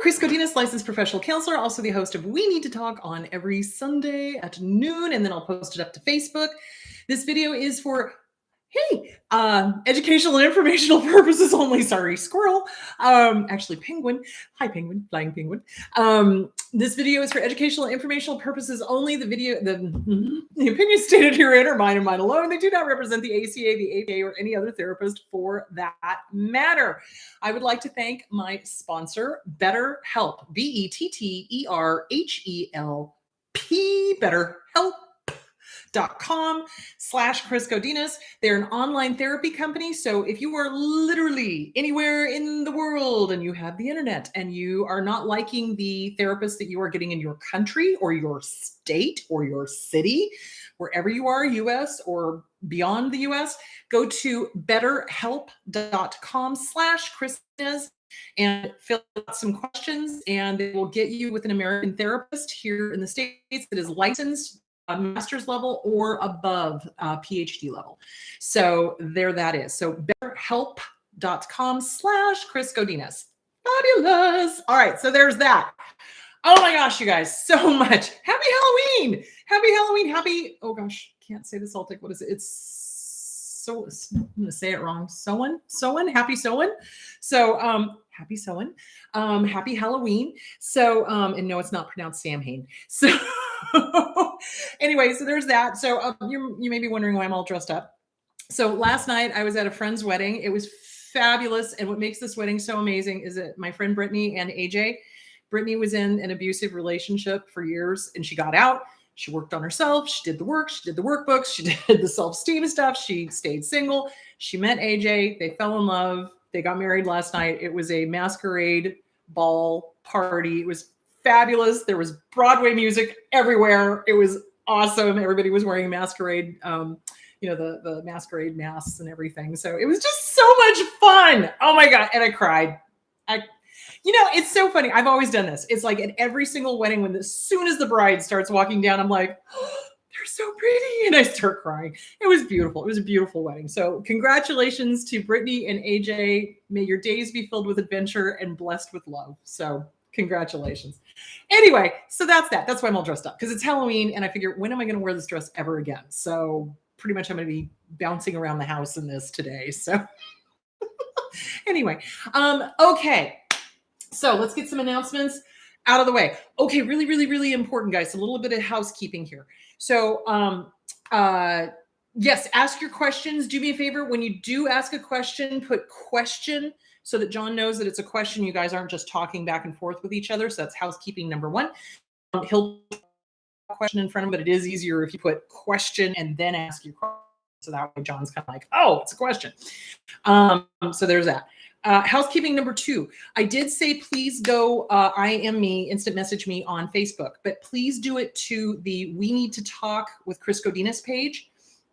Chris Godinez, licensed professional counselor, also the host of We Need to Talk on every Sunday at noon, and then I'll post it up to Facebook. This video is for educational and informational purposes only. Sorry, squirrel. Actually, penguin. Hi, penguin. Flying penguin. This video is for educational and informational purposes only. The opinions stated herein are mine and mine alone. They do not represent the ACA, the APA, or any other therapist for that matter. I would like to thank my sponsor, BetterHelp. BetterHelp. BetterHelp.com/Chris Godinez. They're an online therapy company. So if you are literally anywhere in the world and you have the internet and you are not liking the therapist that you are getting in your country or your state or your city, wherever you are, US or beyond the US, go to betterhelp.com/Chris Godinez and fill out some questions, and they will get you with an American therapist here in the States that is licensed master's level or above PhD level. So there that is. So betterhelp.com/Chris Godinez. Fabulous. All right. So there's that. Oh my gosh, you guys, so much. Happy Halloween. Happy Halloween. Happy, oh gosh, can't say the Celtic. What is it? I'm going to say it wrong. Sowen, happy Sowen. So, happy Sowen. Happy Halloween. So, and no, it's not pronounced Samhain. So, anyway, so there's that. So, you may be wondering why I'm all dressed up. So, last night I was at a friend's wedding. It was fabulous. And what makes this wedding so amazing is that my friend Brittany and AJ, Brittany was in an abusive relationship for years and she got out. She worked on herself. She did the work. She did the workbooks. She did the self-esteem stuff. She stayed single. She met AJ. They fell in love. They got married last night. It was a masquerade ball party. It was fabulous. There was Broadway music everywhere. It was awesome. Everybody was wearing masquerade, the masquerade masks and everything. So it was just so much fun. Oh my God. And I cried. It's so funny. I've always done this. It's like at every single wedding, as soon as the bride starts walking down, I'm like, oh, they're so pretty. And I start crying. It was beautiful. It was a beautiful wedding. So congratulations to Brittany and AJ. May your days be filled with adventure and blessed with love. So congratulations. Anyway, so that's that. That's why I'm all dressed up, because it's Halloween. And I figure, when am I going to wear this dress ever again? So pretty much I'm going to be bouncing around the house in this today. So anyway, okay. So let's get some announcements out of the way. Okay, really, really, really important, guys. A little bit of housekeeping here. So yes, ask your questions. Do me a favor. When you do ask a question, put question so that John knows that it's a question. You guys aren't just talking back and forth with each other. So that's housekeeping number one. He'll put a question in front of him, but it is easier if you put question and then ask your question. So that way John's kind of like, oh, it's a question. So there's that. Housekeeping number two, I did say please go IM me, instant message me on Facebook, but please do it to the We Need to Talk with Chris Godinez page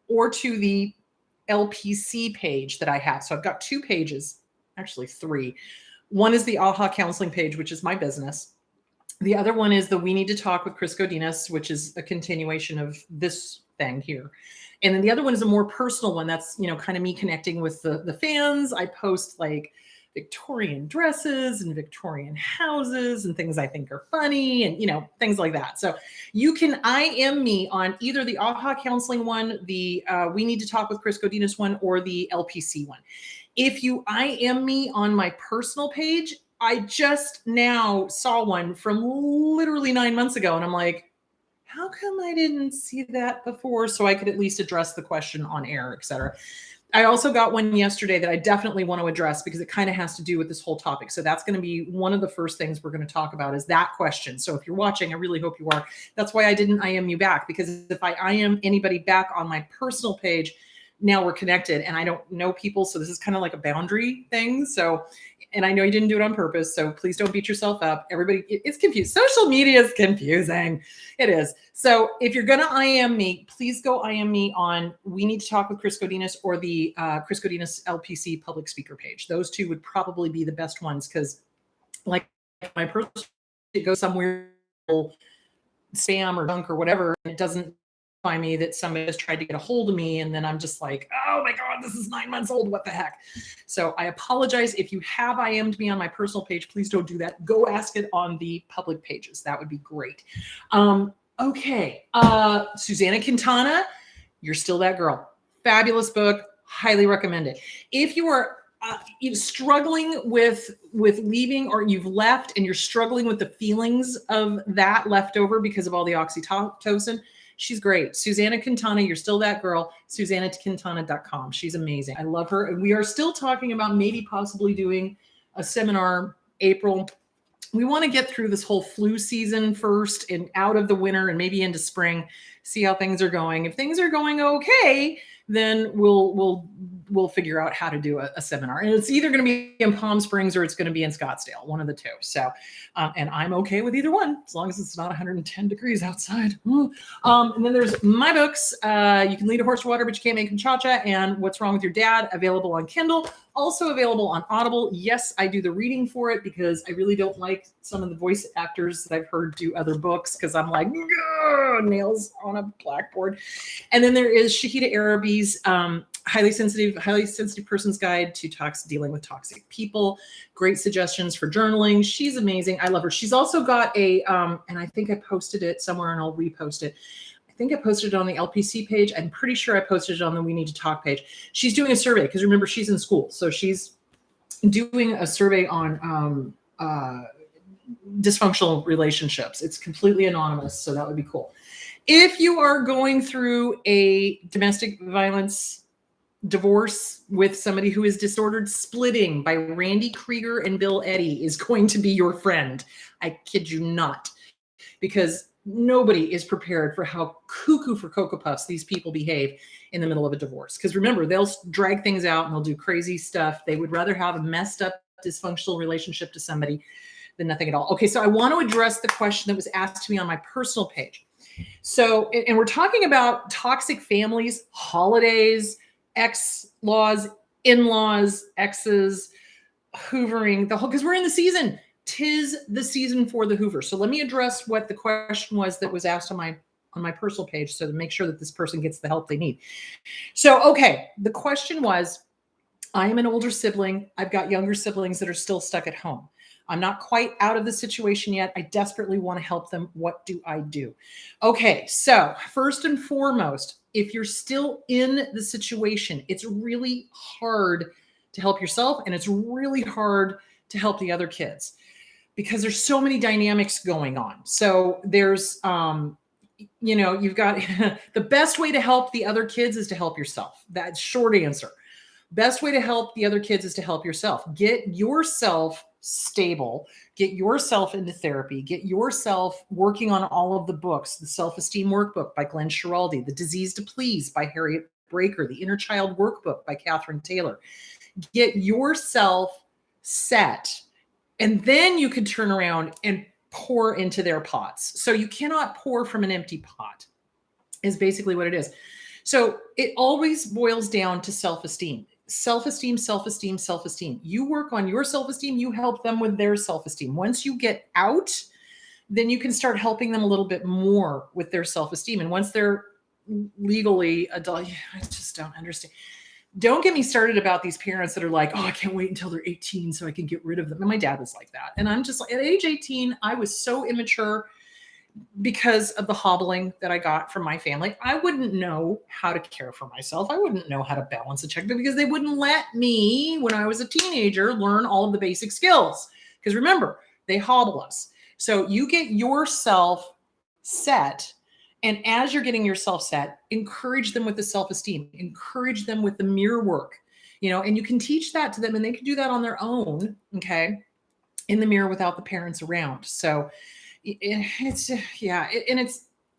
or to the LPC page that I have. So I've got two pages, actually three. One is the AHA counseling page, which is my business. The other one is the We Need to Talk with Chris Godinez, which is a continuation of this thing here. And then the other one is a more personal one. That's, kind of me connecting with the fans. I post like Victorian dresses and Victorian houses and things I think are funny and, things like that. So you can IM me on either the AHA counseling one, the We Need to Talk with Chris Godinez one, or the LPC one. If you IM me on my personal page, I just now saw one from literally 9 months ago. And I'm like, how come I didn't see that before? So I could at least address the question on air, et cetera. I also got one yesterday that I definitely want to address because it kind of has to do with this whole topic. So that's going to be one of the first things we're going to talk about is that question. So if you're watching, I really hope you are. That's why I didn't IM you back, because if I IM anybody back on my personal page, now we're connected and I don't know people. So this is kind of like a boundary thing. So, and I know you didn't do it on purpose. So please don't beat yourself up. Everybody, it's confused. Social media is confusing. It is. So if you're going to IM me, please go IM me on We Need to Talk with Chris Godinez or the Chris Godinez LPC public speaker page. Those two would probably be the best ones because like my personal, it goes somewhere spam or junk or whatever, and it doesn't by me that somebody has tried to get a hold of me. And then I'm just like, oh my God, this is 9 months old. What the heck? So I apologize. If you have IM'd me on my personal page, please don't do that. Go ask it on the public pages. That would be great. Okay. Susanna Quintana, You're Still That Girl. Fabulous book. Highly recommend it. If you are struggling with leaving, or you've left and you're struggling with the feelings of that leftover because of all the oxytocin, she's great. Susanna Quintana, You're Still That Girl, SusannaQuintana.com. She's amazing. I love her. And we are still talking about maybe possibly doing a seminar April. We want to get through this whole flu season first and out of the winter and maybe into spring, see how things are going. If things are going okay, then we'll figure out how to do a seminar. And it's either going to be in Palm Springs or it's going to be in Scottsdale, one of the two. So, and I'm okay with either one, as long as it's not 110 degrees outside. And then there's my books. You Can Lead a Horse to Water, but you can't make him cha-cha, and What's Wrong with Your Dad, available on Kindle, also available on Audible. Yes, I do the reading for it because I really don't like some of the voice actors that I've heard do other books, because I'm like, nails on a blackboard. And then there is Shahida Arabi's highly sensitive person's guide to dealing with toxic people. Great suggestions for journaling. She's amazing. I love her. She's also got a and I think I posted it somewhere, and I'll repost it. I think I posted it on the LPC page. I'm pretty sure I posted it on the We Need to Talk page. She's doing a survey, because remember, she's in school, so she's doing a survey on dysfunctional relationships. It's completely anonymous, so that would be cool. If you are going through a domestic violence divorce with somebody who is disordered, Splitting by Randy Krieger and Bill Eddy is going to be your friend. I kid you not, because nobody is prepared for how cuckoo for Cocoa Puffs these people behave in the middle of a divorce. Because remember, they'll drag things out and they'll do crazy stuff. They would rather have a messed up, dysfunctional relationship to somebody than nothing at all. Okay, so I want to address the question that was asked to me on my personal page. So, and we're talking about toxic families, holidays, ex-laws, in-laws, exes, hoovering, the whole, because we're in the season. 'Tis the season for the Hoover. So let me address what the question was that was asked on my personal page, so to make sure that this person gets the help they need. So, okay, the question was, I am an older sibling. I've got younger siblings that are still stuck at home. I'm not quite out of the situation yet. I desperately want to help them. What do I do? Okay, so first and foremost, if you're still in the situation, it's really hard to help yourself, and it's really hard to help the other kids, because there's so many dynamics going on. So there's, you've got the best way to help the other kids is to help yourself. That's short answer. Best way to help the other kids is to help yourself. Get yourself stable, get yourself into therapy, get yourself working on all of the books, the SelfEsteem Workbook by Glenn Schiraldi, the Disease to Please by Harriet Breaker, the Inner Child Workbook by Catherine Taylor. Get yourself set, and then you can turn around and pour into their pots. So you cannot pour from an empty pot, is basically what it is. So it always boils down to self-esteem. Self-esteem, self-esteem, self-esteem. You work on your self-esteem, you help them with their self-esteem. Once you get out, then you can start helping them a little bit more with their self-esteem. And once they're legally adult, I just don't understand. Don't get me started about these parents that are like, oh, I can't wait until they're 18 so I can get rid of them. And my dad was like that. And I'm just like, at age 18, I was so immature because of the hobbling that I got from my family. I wouldn't know how to care for myself. I wouldn't know how to balance a checkbook, because they wouldn't let me, when I was a teenager, learn all of the basic skills. Because remember, they hobble us. So you get yourself set. And as you're getting yourself set, encourage them with the self-esteem, encourage them with the mirror work, and you can teach that to them, and they can do that on their own. Okay. In the mirror without the parents around. So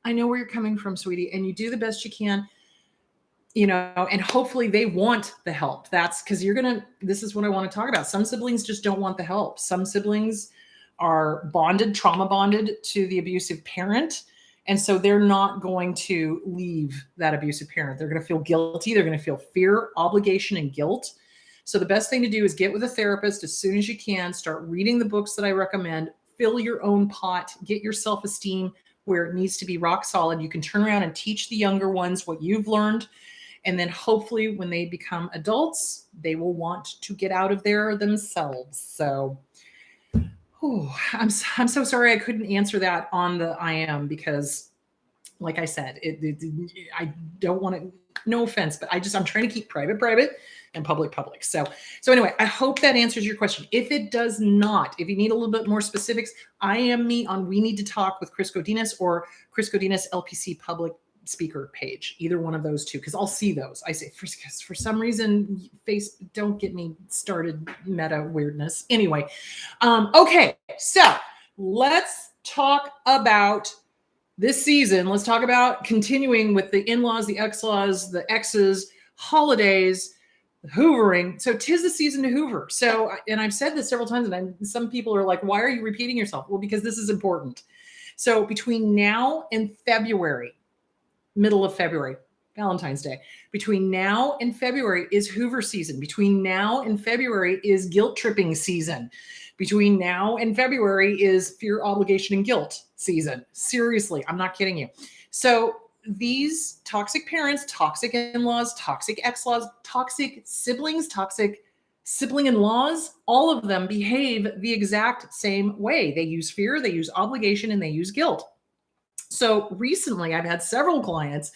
I know where you're coming from, sweetie, and you do the best you can, and hopefully they want the help. That's because this is what I want to talk about. Some siblings just don't want the help. Some siblings are trauma bonded to the abusive parent. And so they're not going to leave that abusive parent. They're going to feel guilty. They're going to feel fear, obligation, and guilt. So the best thing to do is get with a therapist as soon as you can, start reading the books that I recommend, fill your own pot, get your self-esteem where it needs to be rock solid. You can turn around and teach the younger ones what you've learned. And then hopefully when they become adults, they will want to get out of there themselves. So I'm so sorry I couldn't answer that on the IM because, like I said, I don't want to, no offense, but I'm trying to keep private and public. So anyway, I hope that answers your question. If it does not, if you need a little bit more specifics, IM me on We Need to Talk with Chris Godinez or Chris Godinez LPC public speaker page, either one of those two, because I'll see those. I say for some reason, don't get me started meta weirdness. Anyway, okay, so let's talk about this season. Let's talk about continuing with the in-laws, the ex-laws, the exes, holidays, hoovering. So 'tis the season to hoover. So, and I've said this several times, and some people are like, why are you repeating yourself? Well, because this is important. So between now and February, middle of February, Valentine's Day. Between now and February is Hoover season. Between now and February is guilt tripping season. Between now and February is fear, obligation, and guilt season. Seriously, I'm not kidding you. So these toxic parents, toxic in-laws, toxic ex-laws, toxic siblings, toxic sibling in-laws, all of them behave the exact same way. They use fear, they use obligation, and they use guilt. So recently, I've had several clients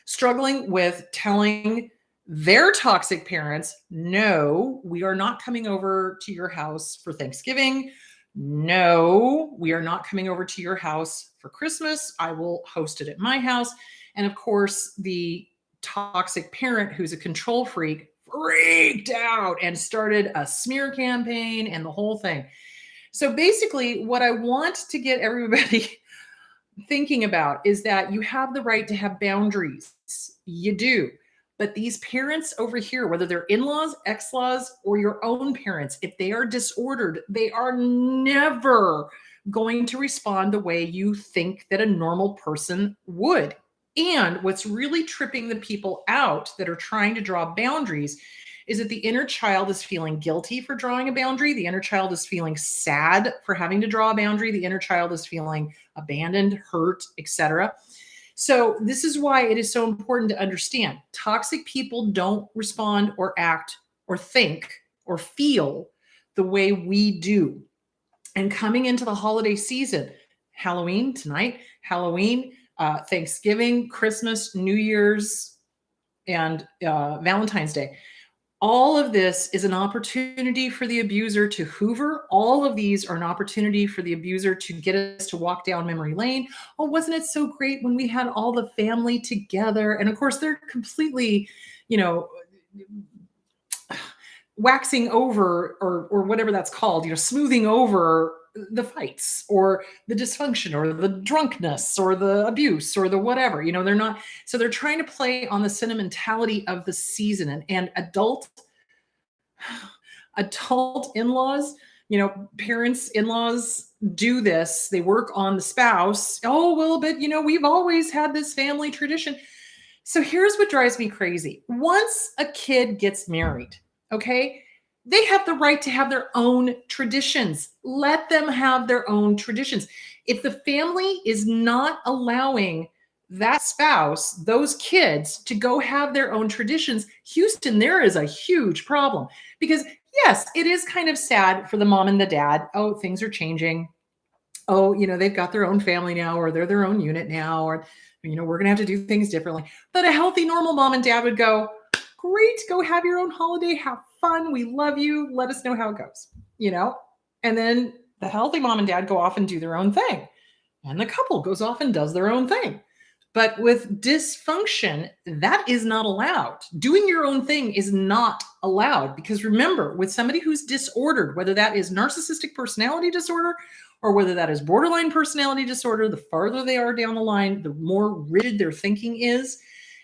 struggling with telling their toxic parents, no, we are not coming over to your house for Thanksgiving. No, we are not coming over to your house for Christmas. I will host it at my house. And of course, the toxic parent who's a control freak freaked out and started a smear campaign and the whole thing. So basically, what I want to get everybody thinking about is that you have the right to have boundaries. You do. But these parents over here, whether they're in-laws, ex-laws, or your own parents, if they are disordered, they are never going to respond the way you think that a normal person would. And what's really tripping the people out that are trying to draw boundaries is that the inner child is feeling guilty for drawing a boundary. The inner child is feeling sad for having to draw a boundary. The inner child is feeling abandoned, hurt, etc. So this is why it is so important to understand toxic people don't respond or act or think or feel the way we do. And coming into the holiday season, Halloween tonight, Halloween, Thanksgiving, Christmas, New Year's, and Valentine's Day. All of this is an opportunity for the abuser to hoover. All of these are an opportunity for the abuser to get us to walk down memory lane. Oh, wasn't it so great when we had all the family together? And of course, they're completely, waxing over or whatever that's called, smoothing over the fights or the dysfunction or the drunkenness or the abuse or the whatever, they're not. So they're trying to play on the sentimentality of the season and adult in-laws, parents, in-laws do this. They work on the spouse. Oh, well, but we've always had this family tradition. So here's what drives me crazy. Once a kid gets married, okay, they have the right to have their own traditions. Let them have their own traditions. If the family is not allowing that spouse, those kids, to go have their own traditions, Houston, there is a huge problem. Because yes, it is kind of sad for the mom and the dad. Oh, things are changing. Oh, they've got their own family now, or they're their own unit now, or, we're going to have to do things differently. But a healthy, normal mom and dad would go, great, go have your own holiday, have fun. We love you. Let us know how it goes, And then the healthy mom and dad go off and do their own thing. And the couple goes off and does their own thing. But with dysfunction, that is not allowed. Doing your own thing is not allowed, because remember, with somebody who's disordered, whether that is narcissistic personality disorder or whether that is borderline personality disorder, the farther they are down the line, the more rigid their thinking is,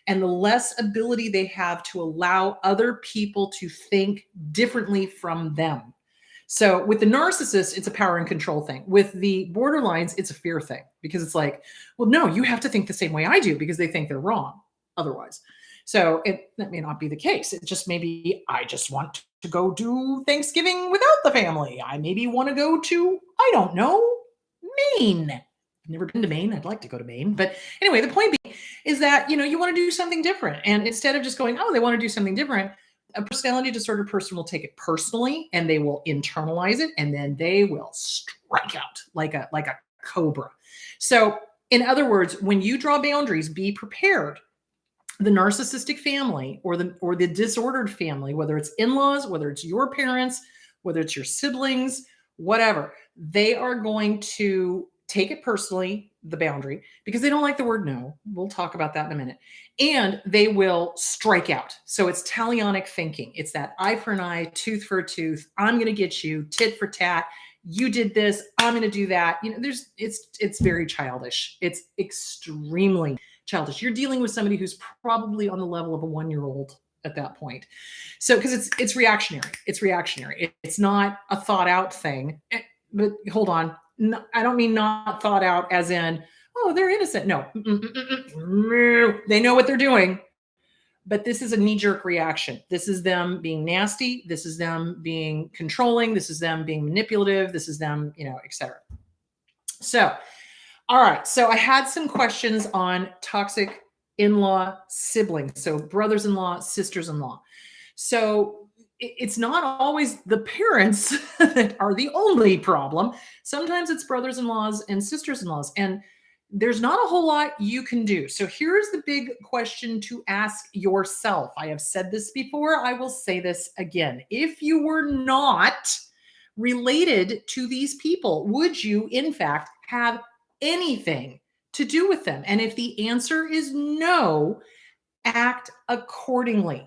and the less ability they have to allow other people to think differently from them. So with the narcissist, it's a power and control thing. With the borderlines, it's a fear thing, because it's like, well, no, you have to think the same way I do, because they think they're wrong otherwise. So that may not be the case. It just maybe I just want to go do Thanksgiving without the family. I maybe want to go to, I don't know, Maine. I've never been to Maine. I'd like to go to Maine. But anyway, the point being is that, you want to do something different. And instead of just going, oh, they want to do something different, a personality disordered person will take it personally and they will internalize it, and then they will strike out like a cobra. So in other words, when you draw boundaries, be prepared. The narcissistic family or the disordered family, whether it's in-laws, whether it's your parents, whether it's your siblings, whatever, they are going to take it personally, the boundary, because they don't like the word no. We'll talk about that in a minute. And they will strike out. So it's talionic thinking. It's that eye for an eye, tooth for a tooth. I'm going to get you, tit for tat. You did this, I'm going to do that. It's very childish. It's extremely childish. You're dealing with somebody who's probably on the level of a 1-year-old at that point. So, because it's reactionary. It's reactionary. It's not a thought out thing. But hold on. No, I don't mean not thought out as in, oh, they're innocent. No. They know what they're doing. But this is a knee-jerk reaction. This is them being nasty. This is them being controlling. This is them being manipulative. This is them, et cetera. So, all right. So I had some questions on toxic in-law siblings. So brothers-in-law, sisters-in-law. So it's not always the parents that are the only problem. Sometimes it's brothers-in-laws and sisters-in-laws. And there's not a whole lot you can do. So here's the big question to ask yourself. I have said this before. I will say this again. If you were not related to these people, would you, in fact, have anything to do with them? And if the answer is no, act accordingly.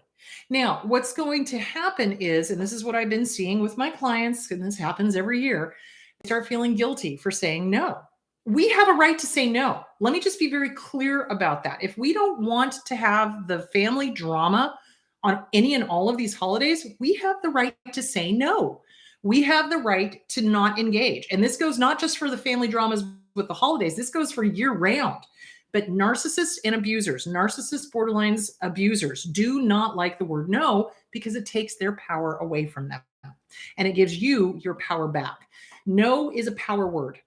Now, what's going to happen is, and this is what I've been seeing with my clients, and this happens every year, they start feeling guilty for saying no. We have a right to say no. Let me just be very clear about that. If we don't want to have the family drama on any and all of these holidays, we have the right to say no. We have the right to not engage. And this goes not just for the family dramas with the holidays, this goes for year round. But narcissists and abusers, narcissists, borderlines, abusers do not like the word no because it takes their power away from them. And it gives you your power back. No is a power word.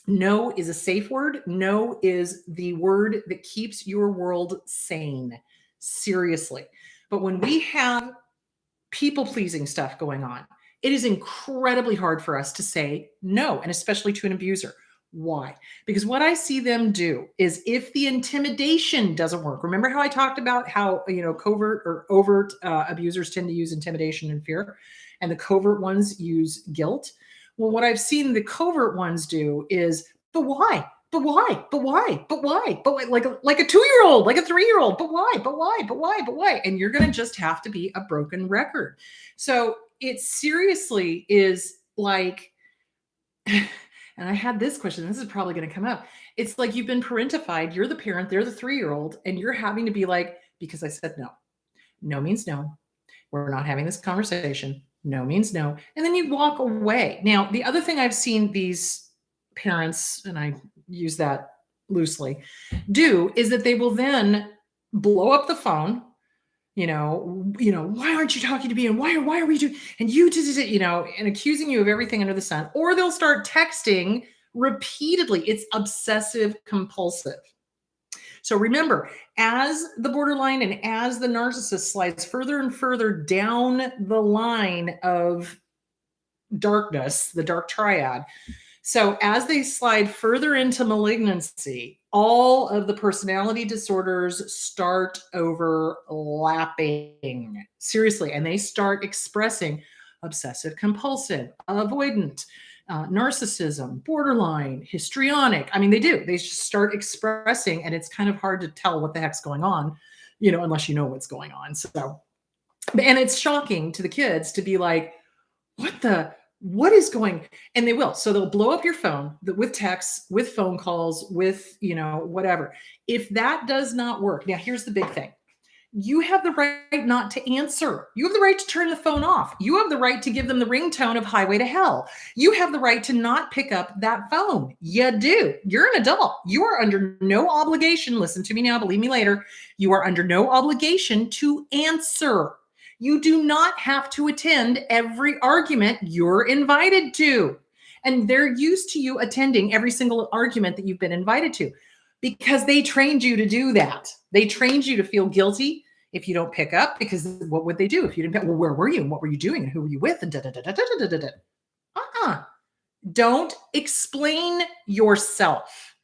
No is a safe word. No is the word that keeps your world sane. Seriously. But when we have people-pleasing stuff going on, it is incredibly hard for us to say no, and especially to an abuser. Why? Because what I see them do is if the intimidation doesn't work, remember how I talked about how, covert or overt abusers tend to use intimidation and fear, and the covert ones use guilt. Well, what I've seen the covert ones do is, but why? But why? But why? But why? But why? Like a 2-year-old, like a 3-year-old, but why? But why? But why? But why? And you're going to just have to be a broken record. So it seriously is like, and I had this question, this is probably going to come up. It's like you've been parentified, you're the parent, they're the 3-year-old, and you're having to be like, because I said no. No means no. We're not having this conversation. No means no. And then you walk away. Now, the other thing I've seen these parents, and I use that loosely, do is that they will then blow up the phone. Why aren't you talking to me? And why are we doing? And and accusing you of everything under the sun. Or they'll start texting repeatedly. It's obsessive compulsive. So remember, as the borderline and as the narcissist slides further and further down the line of darkness, the dark triad. So as they slide further into malignancy, all of the personality disorders start overlapping. Seriously. And they start expressing obsessive compulsive, avoidant, narcissism, borderline, histrionic. I mean, they do. They just start expressing, and it's kind of hard to tell what the heck's going on, unless you know what's going on. So, and it's shocking to the kids to be like, what is going, and they will. So they'll blow up your phone with texts, with phone calls, with, whatever. If that does not work, now here's the big thing. You have the right not to answer. You have the right to turn the phone off. You have the right to give them the ringtone of Highway to Hell. You have the right to not pick up that phone. You do. You're an adult. You are under no obligation. Listen to me now, believe me later. You are under no obligation to answer. You do not have to attend every argument you're invited to. And they're used to you attending every single argument that you've been invited to because they trained you to do that. They trained you to feel guilty if you don't pick up, because what would they do if you didn't pick? Well, where were you and what were you doing and who were you with? And da da da da da da da da. Don't explain yourself.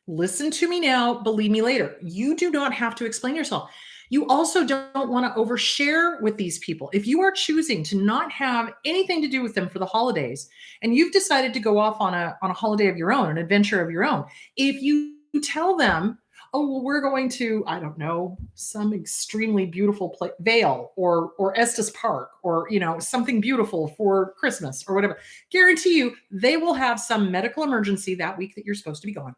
Listen to me now, believe me later. You do not have to explain yourself. You also don't want to overshare with these people. If you are choosing to not have anything to do with them for the holidays, and you've decided to go off on a holiday of your own, an adventure of your own, if you tell them, oh, well, we're going to, I don't know, some extremely beautiful Vale or Estes Park, or, you know, something beautiful for Christmas or whatever, guarantee you they will have some medical emergency that week that you're supposed to be gone.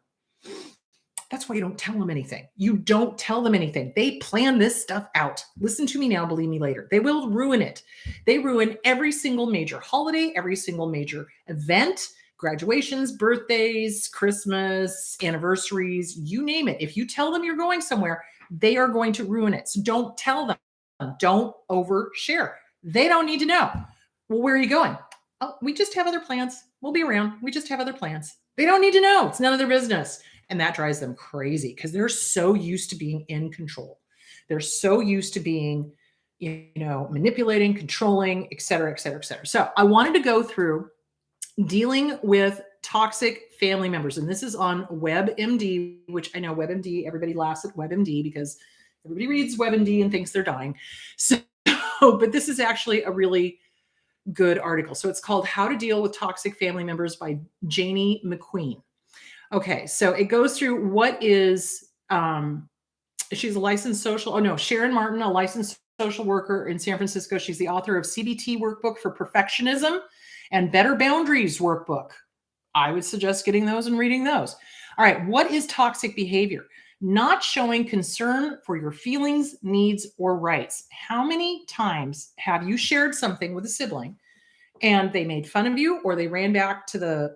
That's why you don't tell them anything. You don't tell them anything. They plan this stuff out. Listen to me now, believe me later. They will ruin it. They ruin every single major holiday, every single major event, graduations, birthdays, Christmas, anniversaries, you name it. If you tell them you're going somewhere, they are going to ruin it. So don't tell them. Don't overshare. They don't need to know. Well, where are you going? Oh, we just have other plans. We'll be around. We just have other plans. They don't need to know. It's none of their business. And that drives them crazy because they're so used to being in control. They're so used to being, you know, manipulating, controlling, et cetera, et cetera, et cetera. So I wanted to go through dealing with toxic family members. And this is on WebMD, which I know WebMD, everybody laughs at WebMD because everybody reads WebMD and thinks they're dying. So, but this is actually a really good article. So it's called How to Deal with Toxic Family Members by Janie McQueen. Okay, so it goes through what is, she's a licensed Sharon Martin, a licensed social worker in San Francisco. She's the author of CBT Workbook for Perfectionism and Better Boundaries Workbook. I would suggest getting those and reading those. All right, what is toxic behavior? Not showing concern for your feelings, needs, or rights. How many times have you shared something with a sibling and they made fun of you, or they ran back to the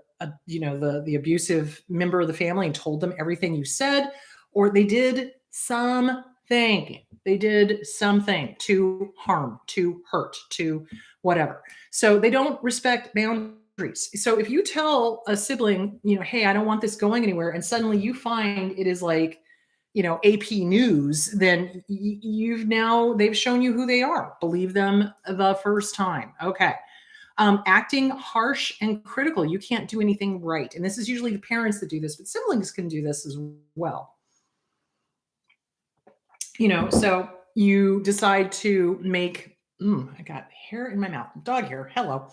abusive member of the family and told them everything you said, or they did something to harm, to hurt, to whatever. So they don't respect boundaries. So if you tell a sibling, you know, hey, I don't want this going anywhere, and suddenly you find it is like, you know, AP News, then they've shown you who they are. Believe them the first time. Okay. Acting harsh and critical. You can't do anything right. And this is usually the parents that do this, but siblings can do this as well. You know, so you decide to make, I got hair in my mouth, dog hair, hello.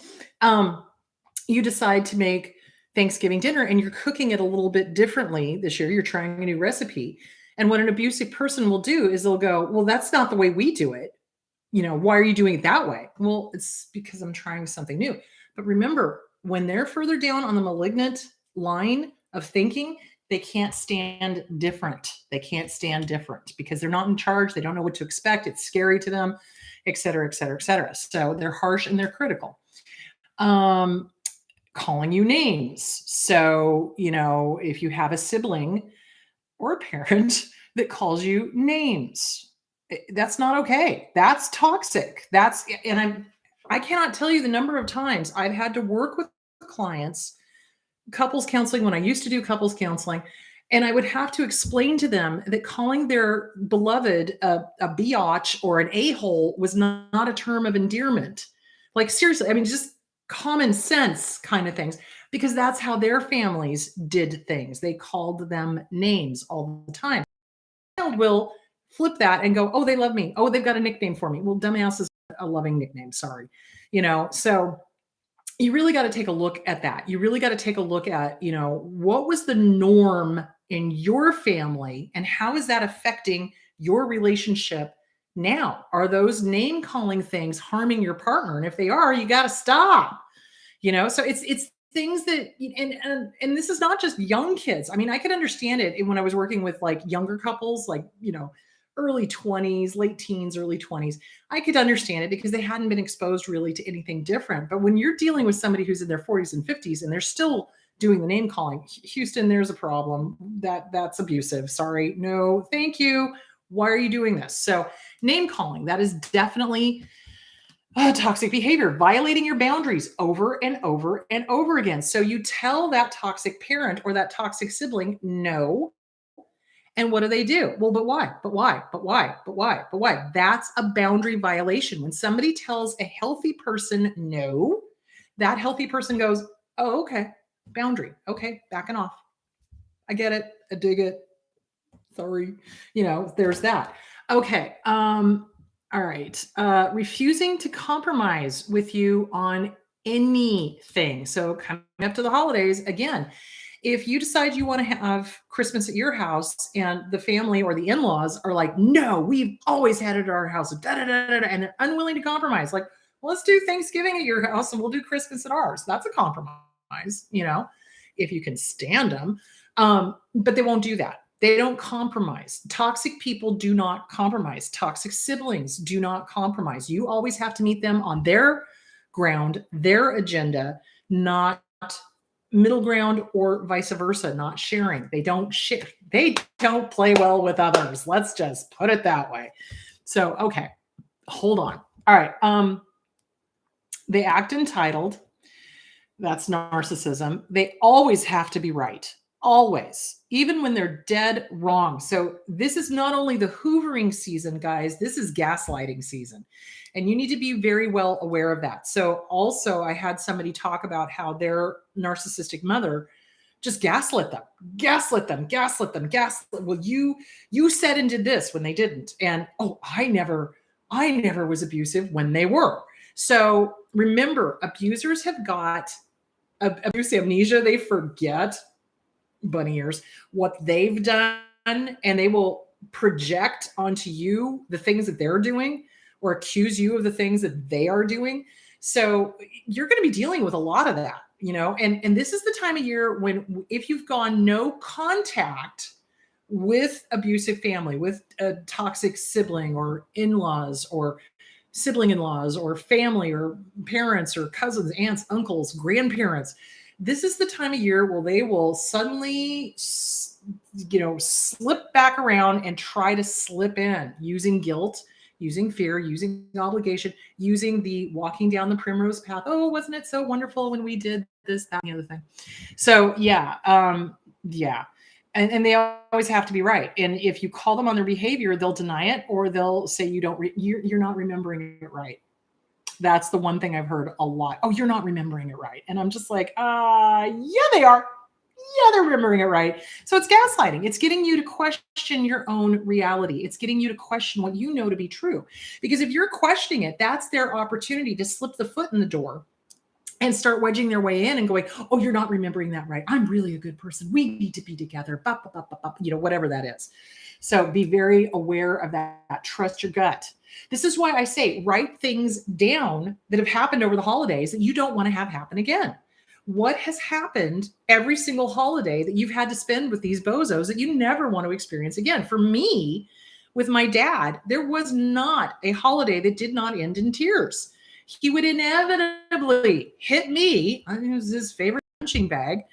You decide to make Thanksgiving dinner and you're cooking it a little bit differently this year. You're trying a new recipe. And what an abusive person will do is they'll go, well, that's not the way we do it. You know, why are you doing it that way? Well, it's because I'm trying something new. But remember, when they're further down on the malignant line of thinking, they can't stand different. They can't stand different because they're not in charge. They don't know what to expect. It's scary to them, et cetera, et cetera, et cetera. So they're harsh and they're critical. Calling you names. So, you know, if you have a sibling or a parent that calls you names, that's not okay. That's toxic. I cannot tell you the number of times I've had to work with clients, couples counseling, when I used to do couples counseling, and I would have to explain to them that calling their beloved a biatch or an a-hole was not a term of endearment. Like, seriously, I mean, just common sense kind of things, because that's how their families did things. They called them names all the time. The child will flip that and go, oh, they love me. Oh, they've got a nickname for me. Well, dumbass is a loving nickname. Sorry. You know, so you really got to take a look at that. You really got to take a look at, you know, what was the norm in your family and how is that affecting your relationship now? Are those name calling things harming your partner? And if they are, you got to stop, you know? So it's things that, and this is not just young kids. I mean, I could understand it when I was working with like younger couples, like, you know, early 20s, late teens, early 20s. I could understand it because they hadn't been exposed really to anything different. But when you're dealing with somebody who's in their 40s and 50s and they're still doing the name calling, Houston, there's a problem. That's abusive. Sorry. No, thank you. Why are you doing this? So name calling, that is definitely Toxic behavior, violating your boundaries over and over and over again. So you tell that toxic parent or that toxic sibling, no. And what do? Well, but why? But why? But why? But why? But why? That's a boundary violation. When somebody tells a healthy person no, that healthy person goes, oh, okay, boundary. Okay, backing off. I get it. I dig it. Sorry. There's that. Okay. All right. Refusing to compromise with you on anything. So coming up to the holidays, again, if you decide you want to have Christmas at your house and the family or the in-laws are like, no, we've always had it at our house, da, da, da, da, da, and they're unwilling to compromise, like, well, let's do Thanksgiving at your house and we'll do Christmas at ours. That's a compromise, if you can stand them. But they won't do that. They don't compromise. Toxic people do not compromise. Toxic siblings do not compromise. You always have to meet them on their ground, their agenda, not middle ground or vice versa, not sharing. They don't share. They don't play well with others. Let's just put it that way. So, okay, hold on. All right. They act entitled. That's narcissism. They always have to be right. Always, even when they're dead wrong. So this is not only the hoovering season, guys, this is gaslighting season. And you need to be very well aware of that. So also I had somebody talk about how their narcissistic mother just gaslit them. Well, you said and did this when they didn't. And I never was abusive when they were. So remember, abusers have got abuse amnesia. They forget, bunny ears, what they've done, and they will project onto you the things that they're doing or accuse you of the things that they are doing. So you're going to be dealing with a lot of that, and this is the time of year when, if you've gone no contact with abusive family, with a toxic sibling or in-laws or sibling in-laws or family or parents or cousins, aunts, uncles, grandparents, this is the time of year where they will suddenly, slip back around and try to slip in using guilt, using fear, using obligation, using the walking down the primrose path. Oh, wasn't it so wonderful when we did this, that, and the other thing? So yeah. And they always have to be right. And if you call them on their behavior, they'll deny it, or they'll say you're not remembering it right. That's the one thing I've heard a lot. Oh, you're not remembering it right. And I'm just like, yeah, they are. Yeah, they're remembering it right. So it's gaslighting. It's getting you to question your own reality. It's getting you to question what you know to be true. Because if you're questioning it, that's their opportunity to slip the foot in the door and start wedging their way in and going, oh, you're not remembering that right. I'm really a good person. We need to be together. Whatever that is. So be very aware of that. Trust your gut. This is why I say write things down that have happened over the holidays that you don't want to have happen again. What has happened every single holiday that you've had to spend with these bozos that you never want to experience again? For me, with my dad, there was not a holiday that did not end in tears. He would inevitably hit me. I think it was his favorite punching bag,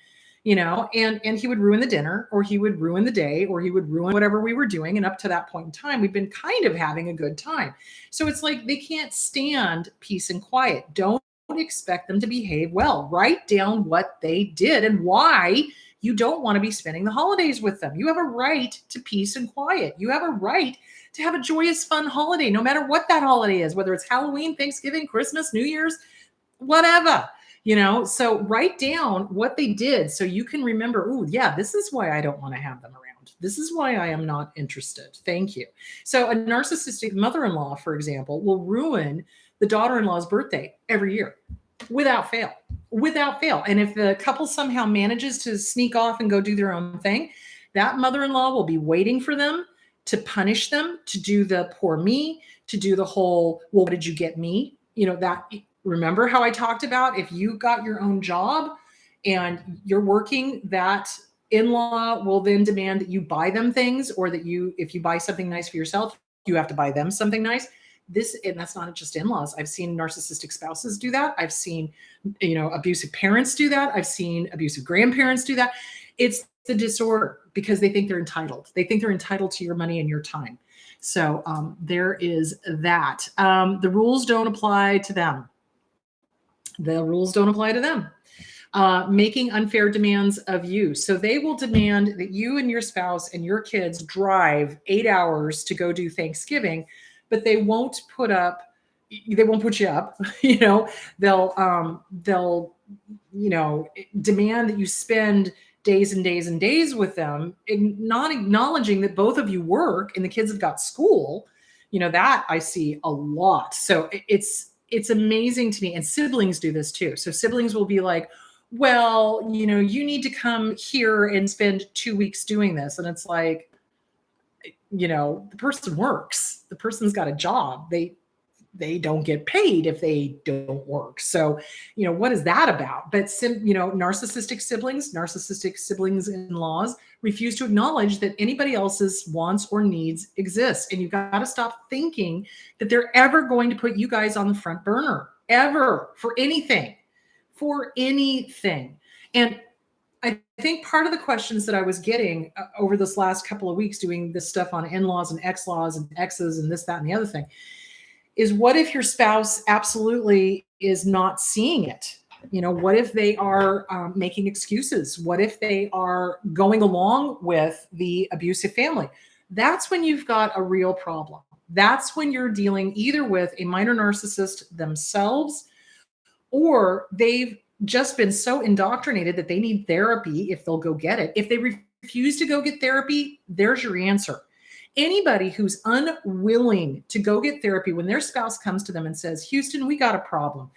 and he would ruin the dinner, or he would ruin the day, or he would ruin whatever we were doing. And up to that point in time, we've been kind of having a good time. So it's like they can't stand peace and quiet. Don't expect them to behave well. Write down what they did and why you don't want to be spending the holidays with them. You have a right to peace and quiet. You have a right to have a joyous, fun holiday, no matter what that holiday is, whether it's Halloween, Thanksgiving, Christmas, New Year's, whatever. So write down what they did so you can remember, oh, yeah, this is why I don't want to have them around. This is why I am not interested. Thank you. So a narcissistic mother-in-law, for example, will ruin the daughter-in-law's birthday every year without fail. And if the couple somehow manages to sneak off and go do their own thing, that mother-in-law will be waiting for them to punish them, to do the poor me, to do the whole, well, what did you get me? That. Remember how I talked about if you got your own job and you're working, that in-law will then demand that you buy them things, or that if you buy something nice for yourself, you have to buy them something nice. And that's not just in-laws. I've seen narcissistic spouses do that. I've seen, abusive parents do that. I've seen abusive grandparents do that. It's the disorder because they think they're entitled. They think they're entitled to your money and your time. So there is that. The rules don't apply to them. The rules don't apply to them. Making unfair demands of you. So they will demand that you and your spouse and your kids drive 8 hours to go do Thanksgiving, but they won't put you up. They'll demand that you spend days and days and days with them, not acknowledging that both of you work and the kids have got school. That I see a lot. So it's amazing to me. And siblings do this too. So siblings will be like, well, you need to come here and spend 2 weeks doing this. And it's like, the person works. The person's got a job. They don't get paid if they don't work. So, what is that about? But, narcissistic siblings, in-laws refuse to acknowledge that anybody else's wants or needs exist. And you've got to stop thinking that they're ever going to put you guys on the front burner, ever, for anything. And I think part of the questions that I was getting over this last couple of weeks doing this stuff on in-laws and ex-laws and exes and this, that, and the other thing is, what if your spouse absolutely is not seeing it? What if they are making excuses? What if they are going along with the abusive family? That's when you've got a real problem. That's when you're dealing either with a minor narcissist themselves, or they've just been so indoctrinated that they need therapy if they'll go get it. If they refuse to go get therapy, there's your answer. Anybody who's unwilling to go get therapy when their spouse comes to them and says, Houston, we got a problem.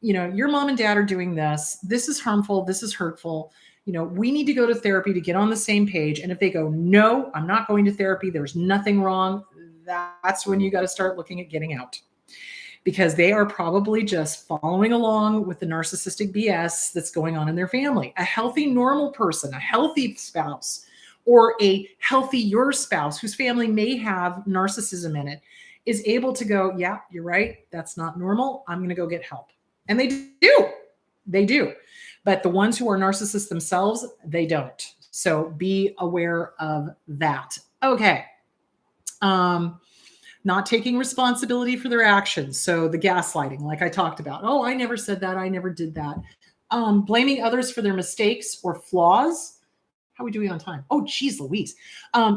Your mom and dad are doing this. This is harmful. This is hurtful. We need to go to therapy to get on the same page. And if they go, no, I'm not going to therapy, there's nothing wrong, that's when you got to start looking at getting out. Because they are probably just following along with the narcissistic BS that's going on in their family. A healthy, normal person, a healthy spouse, or a healthy your spouse whose family may have narcissism in it, is able to go, yeah, you're right, that's not normal, I'm going to go get help. And they do. But the ones who are narcissists themselves, they don't. So be aware of that. Okay. Not taking responsibility for their actions. So the gaslighting, like I talked about. Oh, I never said that. I never did that. Blaming others for their mistakes or flaws. How are we doing on time? Oh, geez, Louise.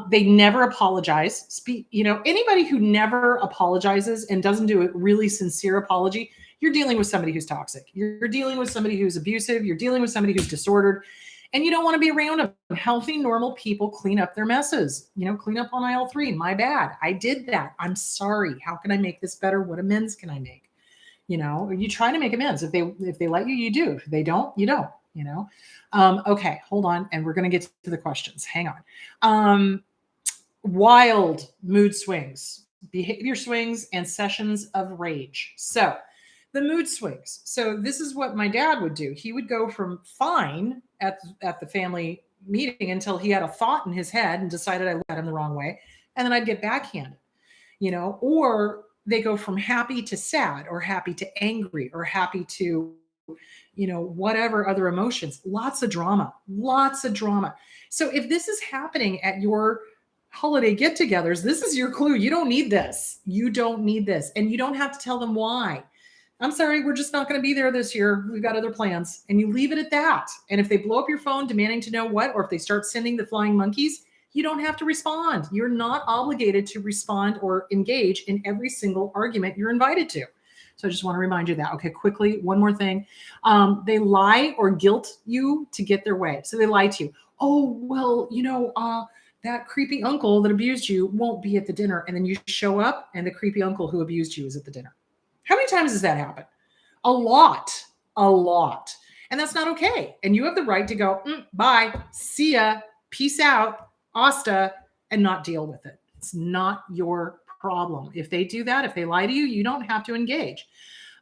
They never apologize. Anybody who never apologizes and doesn't do a really sincere apology, you're dealing with somebody who's toxic. You're dealing with somebody who's abusive. You're dealing with somebody who's disordered. And you don't want to be around them. Healthy, normal people clean up their messes. Clean up on aisle 3. My bad. I did that. I'm sorry. How can I make this better? What amends can I make? You try to make amends. If they let you, you do. If they don't, you don't. Okay, hold on. And we're going to get to the questions. Hang on. Wild mood swings, behavior swings, and sessions of rage. So the mood swings. So this is what my dad would do. He would go from fine at the family meeting until he had a thought in his head and decided I looked at him the wrong way. And then I'd get backhanded, or they go from happy to sad, or happy to angry, or happy to, whatever other emotions. Lots of drama. So if this is happening at your holiday get-togethers, this is your clue. You don't need this. And you don't have to tell them why. I'm sorry, we're just not going to be there this year. We've got other plans. And you leave it at that. And if they blow up your phone demanding to know what, or if they start sending the flying monkeys, you don't have to respond. You're not obligated to respond or engage in every single argument you're invited to. So I just want to remind you of that. Okay, quickly, one more thing. They lie or guilt you to get their way. So they lie to you. Oh, well, that creepy uncle that abused you won't be at the dinner. And then you show up and the creepy uncle who abused you is at the dinner. How many times does that happen? A lot. And that's not okay. And you have the right to go, bye, see ya, peace out, hasta, and not deal with it. It's not your problem. If they do that, if they lie to you, you don't have to engage.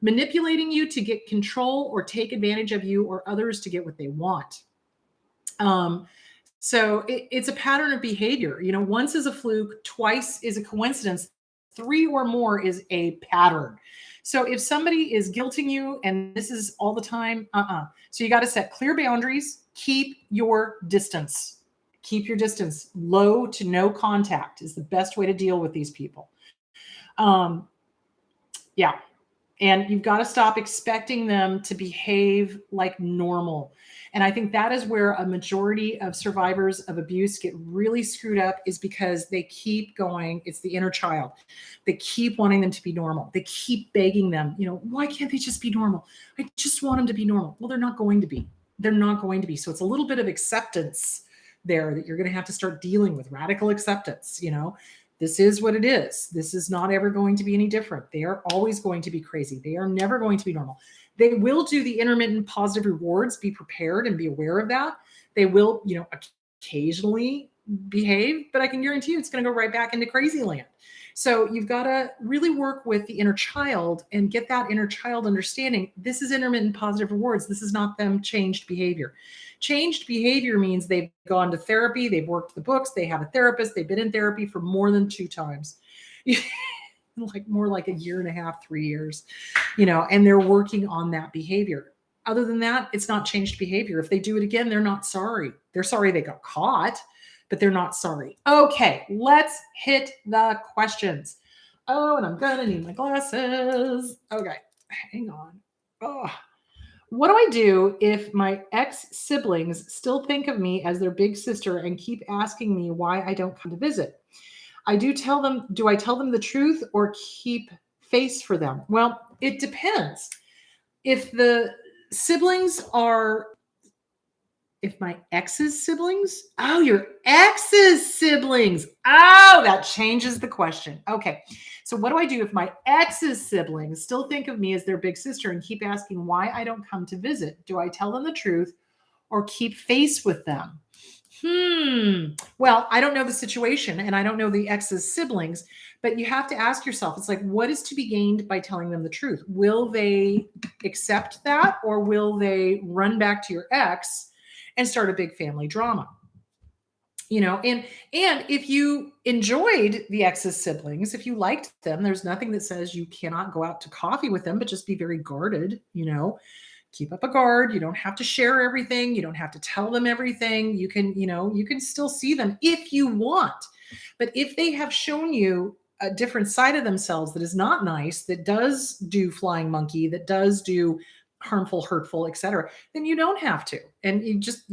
Manipulating you to get control or take advantage of you or others to get what they want. So it's a pattern of behavior. Once is a fluke, twice is a coincidence, 3 or more is a pattern. So if somebody is guilting you and this is all the time, So you got to set clear boundaries, keep your distance. Keep your distance. Low to no contact is the best way to deal with these people. Yeah. And you've got to stop expecting them to behave like normal. And I think that is where a majority of survivors of abuse get really screwed up, is because they keep going. It's the inner child. They keep wanting them to be normal. They keep begging them, why can't they just be normal? I just want them to be normal. Well, they're not going to be. They're not going to be. So it's a little bit of acceptance there that you're going to have to start dealing with. Radical acceptance. This is what it is. This is not ever going to be any different. They are always going to be crazy. They are never going to be normal. They will do the intermittent positive rewards. Be prepared and be aware of that. They will, occasionally behave, but I can guarantee you it's going to go right back into crazy land. So you've got to really work with the inner child and get that inner child understanding. This is intermittent positive rewards. This is not them changed behavior. Changed behavior means they've gone to therapy, they've worked the books, they have a therapist, they've been in therapy for more than 2 times. More like a year and a half, 3 years, and they're working on that behavior. Other than that, it's not changed behavior. If they do it again, they're not sorry. They're sorry they got caught, but they're not sorry. Okay, let's hit the questions. Oh, and I'm gonna need my glasses. Okay, hang on. Oh. What do I do if my ex-siblings still think of me as their big sister and keep asking me why I don't come to visit? Do I tell them the truth or keep face for them? Well, it depends. If my ex's siblings, your ex's siblings. That changes the question. Okay. So what do I do if my ex's siblings still think of me as their big sister and keep asking why I don't come to visit? Do I tell them the truth or keep face with them? Well, I don't know the situation and I don't know the ex's siblings, but you have to ask yourself, it's like, what is to be gained by telling them the truth? Will they accept that, or will they run back to your ex and start a big family drama? And if you enjoyed the ex's siblings, if you liked them, there's nothing that says you cannot go out to coffee with them, but just be very guarded, keep up a guard. You don't have to share everything. You don't have to tell them everything. You can still see them if you want. But if they have shown you a different side of themselves that is not nice, that does do flying monkey, that does do harmful, hurtful, etc., then you don't have to. And you just,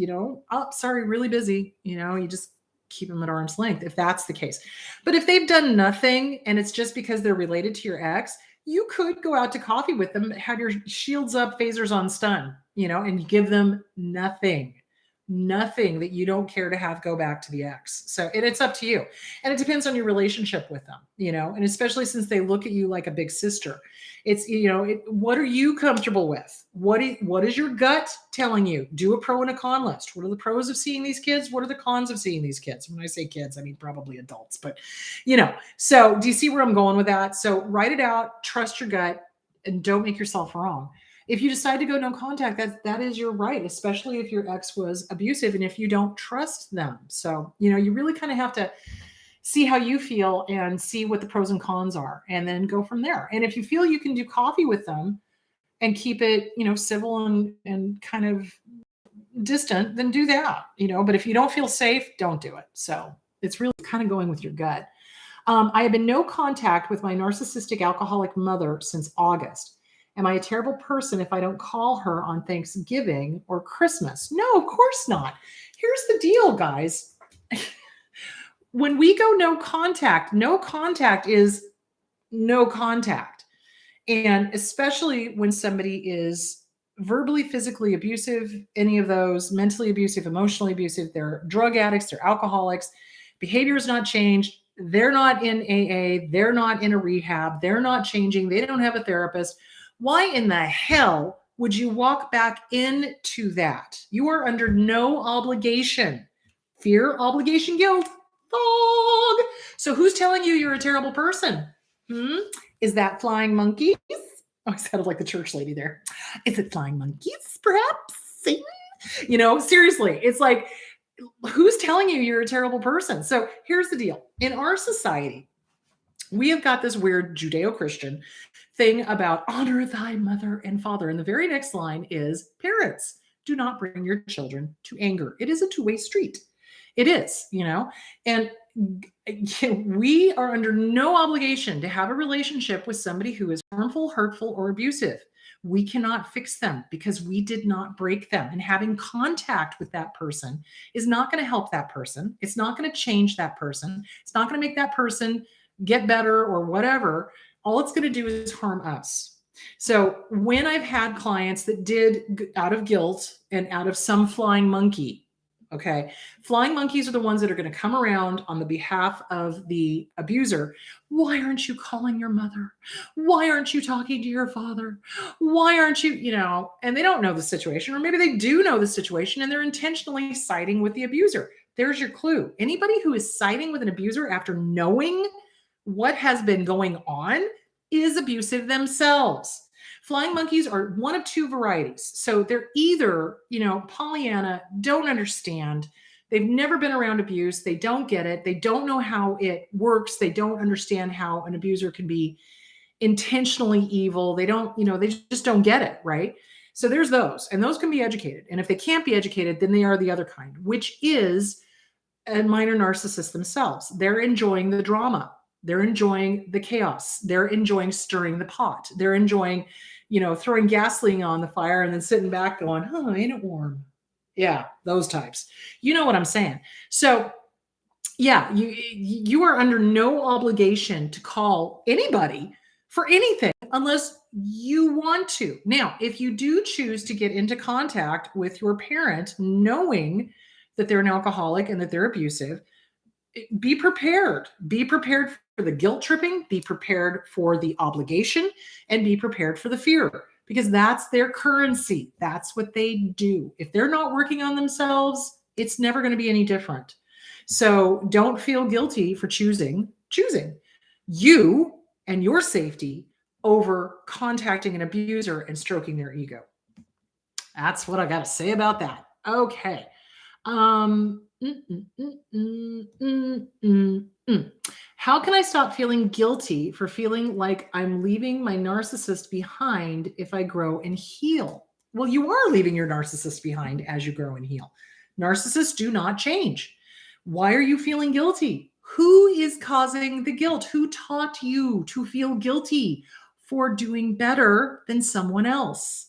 sorry, really busy. You just keep them at arm's length if that's the case. But if they've done nothing and it's just because they're related to your ex, you could go out to coffee with them, have your shields up, phasers on stun, and you give them nothing that you don't care to have go back to the ex. So it's up to you. And it depends on your relationship with them, and especially since they look at you like a big sister. It's, what are you comfortable with? What is your gut telling you? Do a pro and a con list. What are the pros of seeing these kids? What are the cons of seeing these kids? When I say kids, I mean probably adults, but so do you see where I'm going with that? So write it out, trust your gut, and don't make yourself wrong. If you decide to go no contact, that is your right, especially if your ex was abusive and if you don't trust them. So, you really kind of have to see how you feel and see what the pros and cons are, and then go from there. And if you feel you can do coffee with them and keep it, civil and kind of distant, then do that, but if you don't feel safe, don't do it. So it's really kind of going with your gut. I have been no contact with my narcissistic alcoholic mother since August. Am I a terrible person if I don't call her on Thanksgiving or Christmas? No, of course not. Here's the deal, guys. When we go no contact is no contact. And especially when somebody is verbally, physically abusive, any of those, mentally abusive, emotionally abusive, they're drug addicts, they're alcoholics, behavior is not changed. They're not in AA. They're not in a rehab. They're not changing. They don't have a therapist. Why in the hell would you walk back into that? You are under no obligation. Fear, obligation, guilt, fog. So who's telling you you're a terrible person? Is that flying monkeys? Oh, I sounded like the church lady there. Is it flying monkeys, perhaps? Satan? Seriously, it's like, who's telling you you're a terrible person? So here's the deal. In our society, we have got this weird Judeo-Christian thing about honor thy mother and father. And the very next line is, parents, do not bring your children to anger. It is a two-way street. It is, and we are under no obligation to have a relationship with somebody who is harmful, hurtful, or abusive. We cannot fix them because we did not break them. And having contact with that person is not going to help that person. It's not going to change that person. It's not going to make that person get better or whatever. All it's going to do is harm us. So when I've had clients that did out of guilt and out of some flying monkey, okay, flying monkeys are the ones that are going to come around on the behalf of the abuser. Why aren't you calling your mother? Why aren't you talking to your father? Why aren't you, and they don't know the situation, or maybe they do know the situation and they're intentionally siding with the abuser. There's your clue. Anybody who is siding with an abuser after knowing what has been going on is abusive themselves. Flying monkeys are one of two varieties. So they're either, Pollyanna, don't understand. They've never been around abuse. They don't get it. They don't know how it works. They don't understand how an abuser can be intentionally evil. They don't, they just don't get it, right? So there's those, and those can be educated. And if they can't be educated, then they are the other kind, which is a minor narcissist themselves. They're enjoying the drama. They're enjoying the chaos. They're enjoying stirring the pot. They're enjoying, throwing gasoline on the fire and then sitting back going, oh, ain't it warm? Yeah, those types. You know what I'm saying? So yeah, you are under no obligation to call anybody for anything unless you want to. Now, if you do choose to get into contact with your parent, knowing that they're an alcoholic and that they're abusive, be prepared. Be prepared for the guilt tripping, be prepared for the obligation, and be prepared for the fear, because that's their currency. That's what they do. If they're not working on themselves, it's never going to be any different. So don't feel guilty for choosing you and your safety over contacting an abuser and stroking their ego. That's what I got to say about that. Okay. How can I stop feeling guilty for feeling like I'm leaving my narcissist behind if I grow and heal? Well, you are leaving your narcissist behind as you grow and heal. Narcissists do not change. Why are you feeling guilty? Who is causing the guilt? Who taught you to feel guilty for doing better than someone else?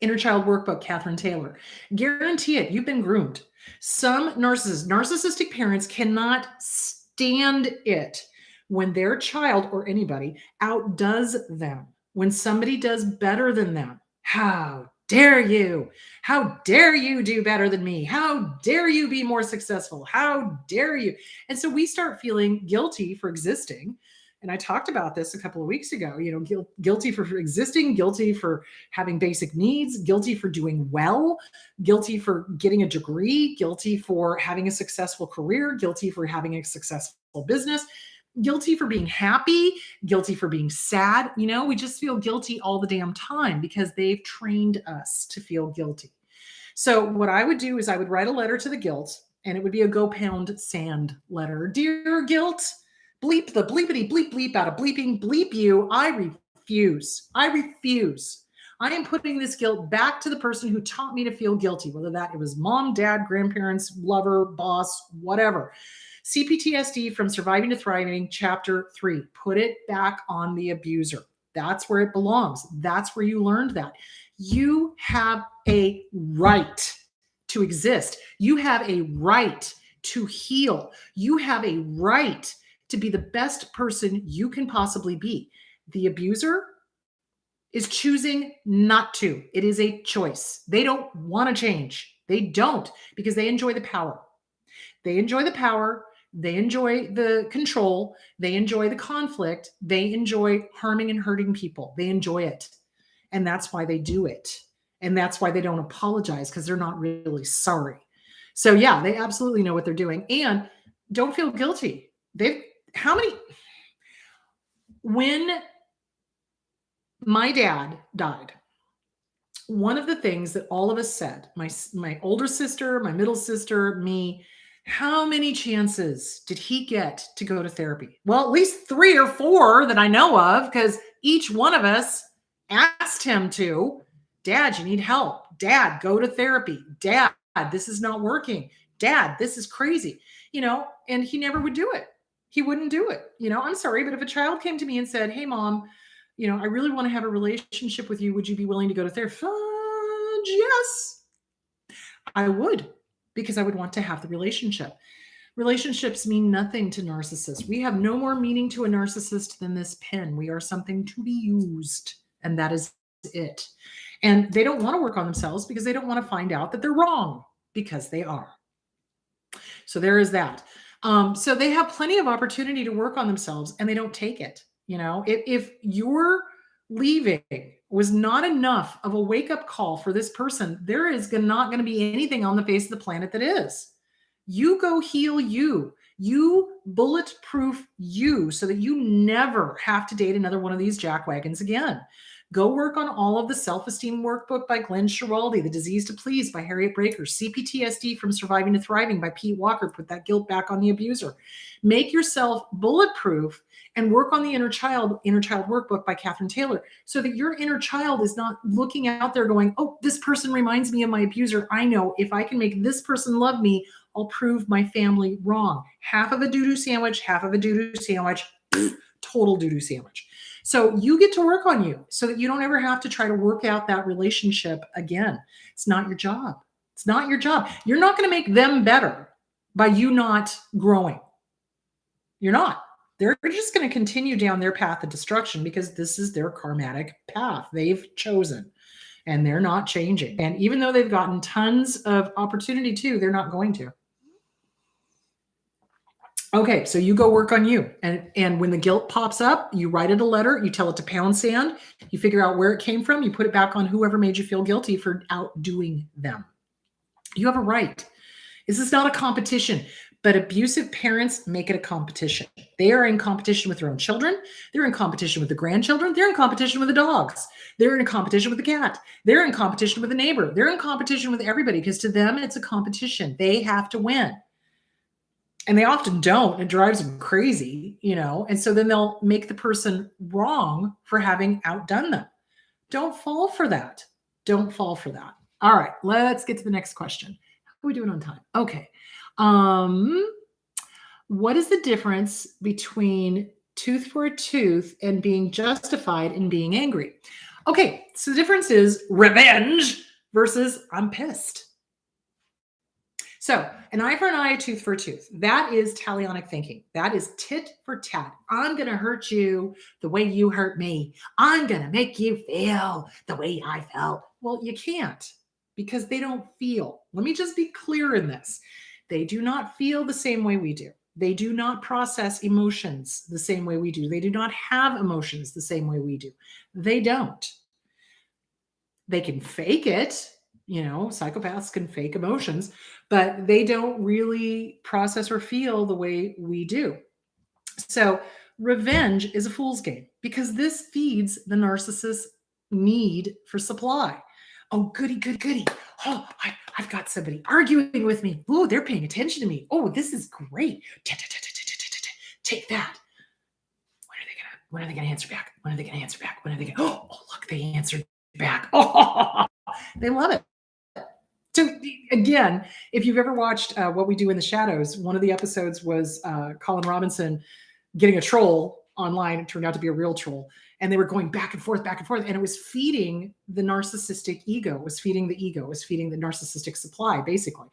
Inner Child Workbook, Catherine Taylor. Guarantee it, you've been groomed. Some narcissistic parents cannot stand it when their child or anybody outdoes them, when somebody does better than them. How dare you? How dare you do better than me? How dare you be more successful? How dare you? And so we start feeling guilty for existing. And I talked about this a couple of weeks ago, guilty for existing, guilty for having basic needs, guilty for doing well, guilty for getting a degree, guilty for having a successful career, guilty for having a successful business, guilty for being happy, guilty for being sad. We just feel guilty all the damn time because they've trained us to feel guilty. So what I would do is I would write a letter to the guilt, and it would be a go pound sand letter. Dear guilt, bleep the bleepity bleep bleep out of bleeping, bleep you. I refuse. I refuse. I am putting this guilt back to the person who taught me to feel guilty, whether that it was mom, dad, grandparents, lover, boss, whatever. CPTSD from Surviving to Thriving, Chapter 3. Put it back on the abuser. That's where it belongs. That's where you learned that. You have a right to exist. You have a right to heal. You have a right to be the best person you can possibly be. The abuser is choosing not to. It is a choice. They don't want to change. They don't, because they enjoy the power. They enjoy the power. They enjoy the control. They enjoy the conflict. They enjoy harming and hurting people. They enjoy it. And that's why they do it. And that's why they don't apologize, because they're not really sorry. So yeah, they absolutely know what they're doing. And don't feel guilty. When my dad died, one of the things that all of us said, my older sister, my middle sister, me, how many chances did he get to go to therapy? Well, at least 3 or 4 that I know of, because each one of us asked him to. Dad, you need help. Dad, go to therapy. Dad, this is not working. Dad, this is crazy, and he never would do it. He wouldn't do it. I'm sorry, but if a child came to me and said, hey, mom, I really want to have a relationship with you. Would you be willing to go to therapy? Fudge, yes, I would, because I would want to have the relationship. Relationships mean nothing to narcissists. We have no more meaning to a narcissist than this pen. We are something to be used, and that is it. And they don't want to work on themselves because they don't want to find out that they're wrong, because they are. So there is that. So they have plenty of opportunity to work on themselves, and they don't take it. If your leaving was not enough of a wake-up call for this person, there is not going to be anything on the face of the planet that is. You go heal you. You bulletproof you so that you never have to date another one of these jackwagons again. Go work on all of the Self-Esteem Workbook by Glenn Schiraldi, The Disease to Please by Harriet Breaker, CPTSD from Surviving to Thriving by Pete Walker, Put That Guilt Back on the Abuser. Make yourself bulletproof and work on the Inner Child Workbook by Catherine Taylor, so that your inner child is not looking out there going, oh, this person reminds me of my abuser. I know if I can make this person love me, I'll prove my family wrong. Half of a doo-doo sandwich, half of a doo-doo sandwich, total doo-doo sandwich. So you get to work on you so that you don't ever have to try to work out that relationship again. It's not your job. It's not your job. You're not going to make them better by you not growing. You're not. They're just going to continue down their path of destruction because this is their karmatic path they've chosen, and they're not changing. And even though they've gotten tons of opportunity too, they're not going to. Okay, so you go work on you. And when the guilt pops up, you write it a letter, you tell it to pound sand, you figure out where it came from, you put it back on whoever made you feel guilty for outdoing them. You have a right. This is not a competition, but abusive parents make it a competition. They are in competition with their own children. They're in competition with the grandchildren. They're in competition with the dogs. They're in competition with the cat. They're in competition with the neighbor. They're in competition with everybody because to them, it's a competition. They have to win. And they often don't. It drives them crazy, and so then they'll make the person wrong for having outdone them. Don't fall for that. Don't fall for that. All right, let's get to the next question. How are we doing on time? Okay. What is the difference between tooth for a tooth and being justified in being angry? Okay, so the difference is revenge versus I'm pissed. So an eye for an eye, a tooth for a tooth. That is talionic thinking. That is tit for tat. I'm going to hurt you the way you hurt me. I'm going to make you feel the way I felt. Well, you can't, because they don't feel. Let me just be clear in this. They do not feel the same way we do. They do not process emotions the same way we do. They do not have emotions the same way we do. They don't. They can fake it. Psychopaths can fake emotions, but they don't really process or feel the way we do. So revenge is a fool's game because this feeds the narcissist's need for supply. Oh, goody, goody, goody. Oh, I've got somebody arguing with me. Oh, they're paying attention to me. Oh, this is great. Take that. When are they gonna answer back? When are they gonna answer back? When are they gonna? Oh, look, they answered back. Oh, they love it. So again, if you've ever watched What We Do in the Shadows, one of the episodes was Colin Robinson getting a troll online. It turned out to be a real troll. And they were going back and forth. And it was feeding the narcissistic ego. It was feeding the ego. It was feeding the narcissistic supply, basically.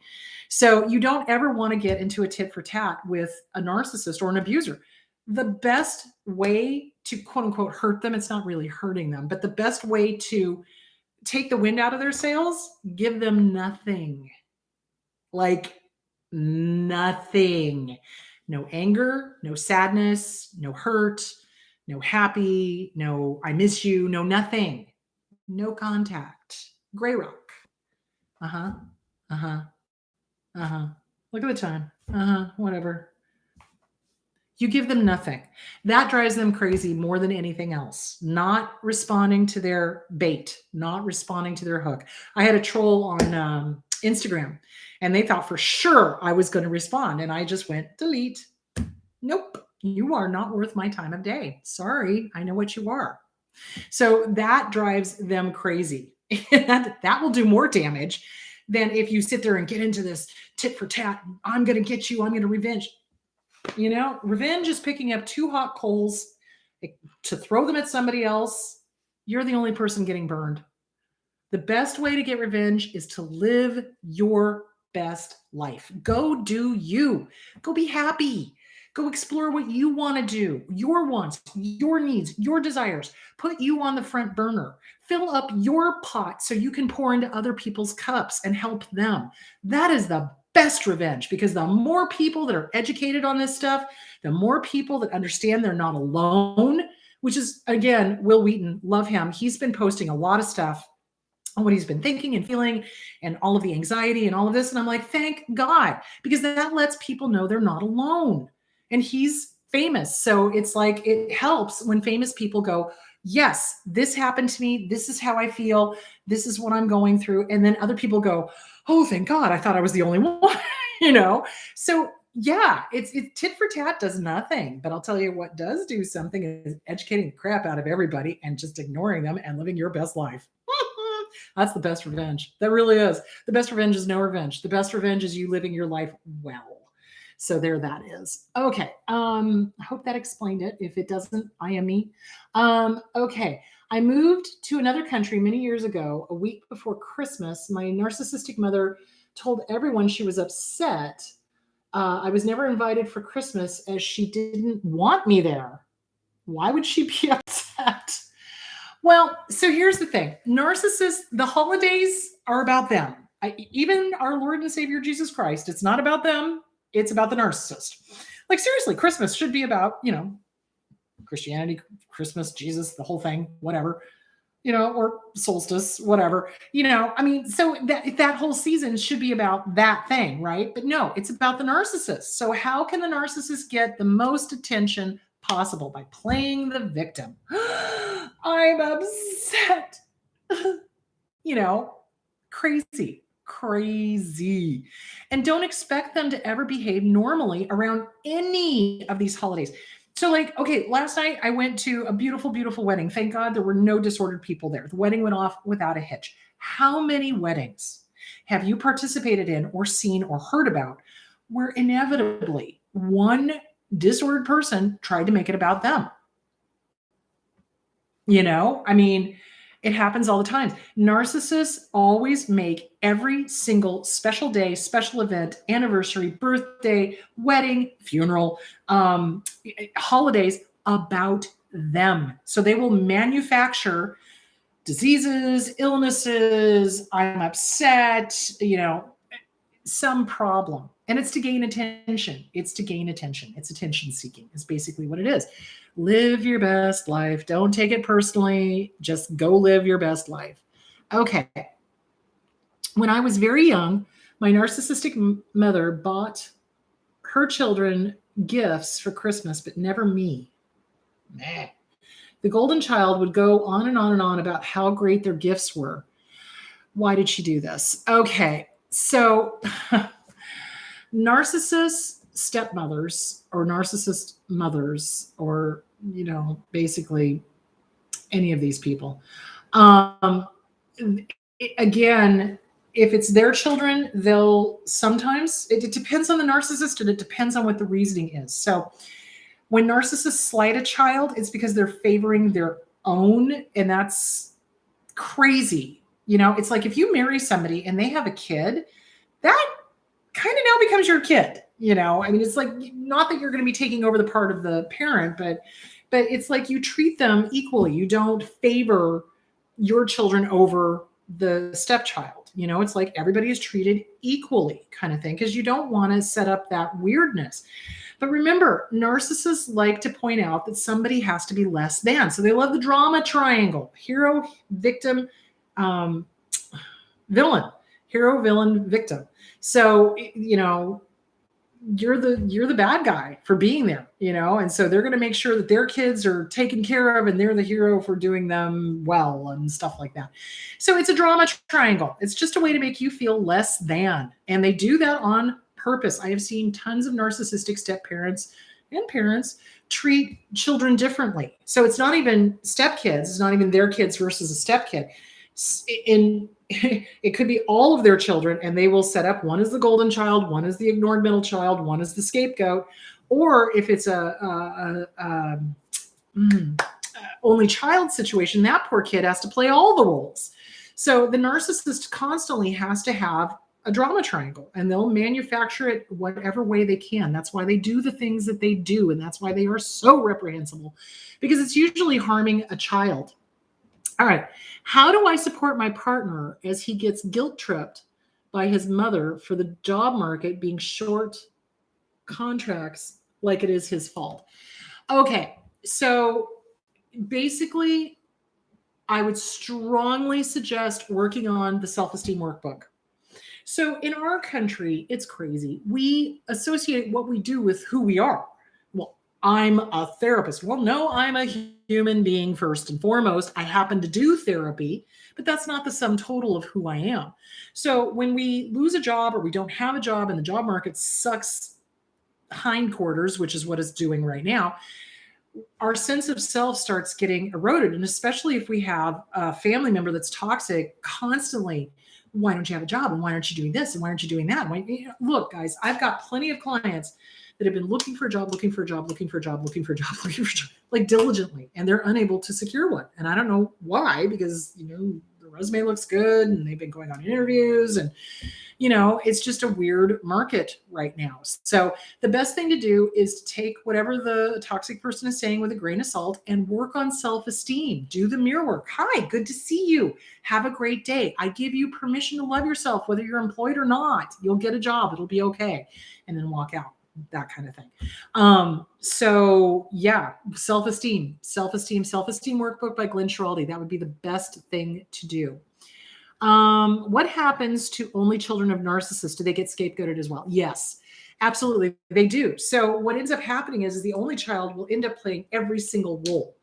So you don't ever want to get into a tit for tat with a narcissist or an abuser. The best way to quote unquote hurt them, it's not really hurting them, but the best way to take the wind out of their sails, give them nothing. Like nothing. No anger, no sadness, no hurt, no happy, no I miss you, no nothing. No contact. Gray rock. Look at the time. Whatever. You give them nothing. That drives them crazy more than anything else. Not responding to their bait, not responding to their hook. I had a troll on Instagram, and they thought for sure I was going to respond, and I just went delete. Nope, you are not worth my time of day. Sorry, I know what you are. So that drives them crazy. That will do more damage than if you sit there and get into this tit for tat. I'm going to get you. I'm going to revenge. You know, revenge is picking up 2 hot coals to throw them at somebody else. You're the only person getting burned. The best way to get revenge is to live your best life. Go do you. Go be happy. Go explore what you want to do, your wants, your needs, your desires. Put you on the front burner. Fill up your pot so you can pour into other people's cups and help them. That is the best revenge, because the more people that are educated on this stuff, the more people that understand they're not alone, which is, again, Will Wheaton, love him. He's been posting a lot of stuff on what he's been thinking and feeling and all of the anxiety and all of this. And I'm like, thank God, because that lets people know they're not alone. And he's famous. So it's like, it helps when famous people go, yes, this happened to me. This is how I feel. This is what I'm going through. And then other people go, oh, thank God. I thought I was the only one, you know? So yeah, it's tit for tat does nothing, but I'll tell you what does do something is educating the crap out of everybody and just ignoring them and living your best life. That's the best revenge. That really is. The best revenge is no revenge. The best revenge is you living your life well. So there that is. Okay. I hope that explained it. If it doesn't, I am me. Okay. I moved to another country many years ago. A week before Christmas, my narcissistic mother told everyone she was upset. I was never invited for Christmas as she didn't want me there. Why would she be upset? Well, so here's the thing. Narcissists, the holidays are about them. Even our Lord and Savior Jesus Christ, it's not about them. It's about the narcissist. Like, seriously, Christmas should be about, you know, Christianity, Christmas, Jesus, the whole thing, whatever, you know, or solstice, whatever, you know, I mean, so that whole season should be about that thing, right? But no, it's about the narcissist. So how can the narcissist get the most attention possible? By playing the victim. I'm upset. You know, crazy. And don't expect them to ever behave normally around any of these holidays. So like, okay, last night I went to a beautiful, beautiful wedding. Thank God there were no disordered people there. The wedding went off without a hitch. How many weddings have you participated in or seen or heard about where inevitably one disordered person tried to make it about them? You know, I mean, it happens all the time. Narcissists always make every single special day, special event, anniversary, birthday, wedding, funeral, holidays about them. So they will manufacture diseases, illnesses, I'm upset, you know, some problem. And it's to gain attention. It's to gain attention. It's attention seeking is basically what it is. Live your best life. Don't take it personally. Just go live your best life. Okay. When I was very young, my narcissistic mother bought her children gifts for Christmas, but never me. Nah. The golden child would go on and on and on about how great their gifts were. Why did she do this? Okay. So narcissist stepmothers or narcissist mothers, or, you know, basically any of these people. Again, if it's their children, they'll sometimes, it depends on the narcissist and it depends on what the reasoning is. So when narcissists slight a child, it's because they're favoring their own, and that's crazy. You know, it's like if you marry somebody and they have a kid, that kind of now becomes your kid. You know, I mean, it's like, not that you're going to be taking over the part of the parent, but it's like you treat them equally. You don't favor your children over the stepchild. You know, it's like everybody is treated equally kind of thing, because you don't want to set up that weirdness. But remember, narcissists like to point out that somebody has to be less than. So they love the drama triangle: hero, victim, villain, hero, villain, victim. So, you know, you're the bad guy for being there, you know, and so they're going to make sure that their kids are taken care of and they're the hero for doing them well and stuff like that. So it's a drama triangle. It's just a way to make you feel less than. And they do that on purpose. I have seen tons of narcissistic step parents and parents treat children differently. So it's not even step kids. It's not even their kids versus a step kid. And it could be all of their children, and they will set up, one is the golden child, one is the ignored middle child, one is the scapegoat. Or if it's only child situation, that poor kid has to play all the roles. So the narcissist constantly has to have a drama triangle, and they'll manufacture it whatever way they can. That's why they do the things that they do, and that's why they are so reprehensible, because it's usually harming a child. All right. How do I support my partner as he gets guilt tripped by his mother for the job market being short contracts like it is his fault? Okay. So basically, I would strongly suggest working on the self-esteem workbook. So in our country, it's crazy. We associate what we do with who we are. Well, I'm a therapist. Well, no, I'm a human being first and foremost. I happen to do therapy, but that's not the sum total of who I am. So when we lose a job or we don't have a job and the job market sucks hindquarters, which is what it's doing right now, our sense of self starts getting eroded. And especially if we have a family member that's toxic constantly, why don't you have a job? And why aren't you doing this? And why aren't you doing that? Look, guys, I've got plenty of clients that have been looking for a job, like diligently, and they're unable to secure one. And I don't know why, because, the resume looks good and they've been going on interviews, and, it's just a weird market right now. So the best thing to do is to take whatever the toxic person is saying with a grain of salt and work on self-esteem. Do the mirror work. Hi, good to see you. Have a great day. I give you permission to love yourself, whether you're employed or not. You'll get a job. It'll be okay. And then walk out. That kind of thing. So yeah, self-esteem workbook by Glenn Schiraldi. That would be the best thing to do. What happens to only children of narcissists? Do they get scapegoated as well? Yes, absolutely. They do. So what ends up happening is the only child will end up playing every single role.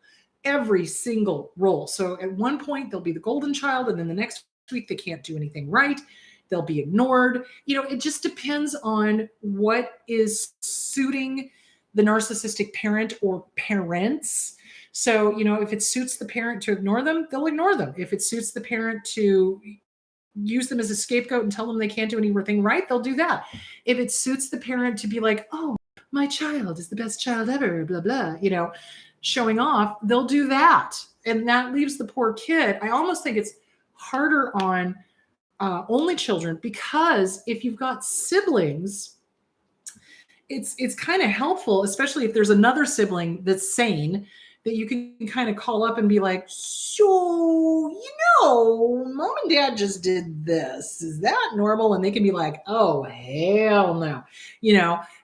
So at one point they'll be the golden child, and then the next week they can't do anything right. They'll be ignored. It just depends on what is suiting the narcissistic parent or parents. So, if it suits the parent to ignore them, they'll ignore them. If it suits the parent to use them as a scapegoat and tell them they can't do anything right, they'll do that. If it suits the parent to be like, oh, my child is the best child ever, blah, blah, showing off, they'll do that. And that leaves the poor kid. I almost think it's harder on only children, because if you've got siblings, it's kind of helpful, especially if there's another sibling that's sane, that you can kind of call up and be like, so, mom and dad just did this. Is that normal? And they can be like, oh, hell no,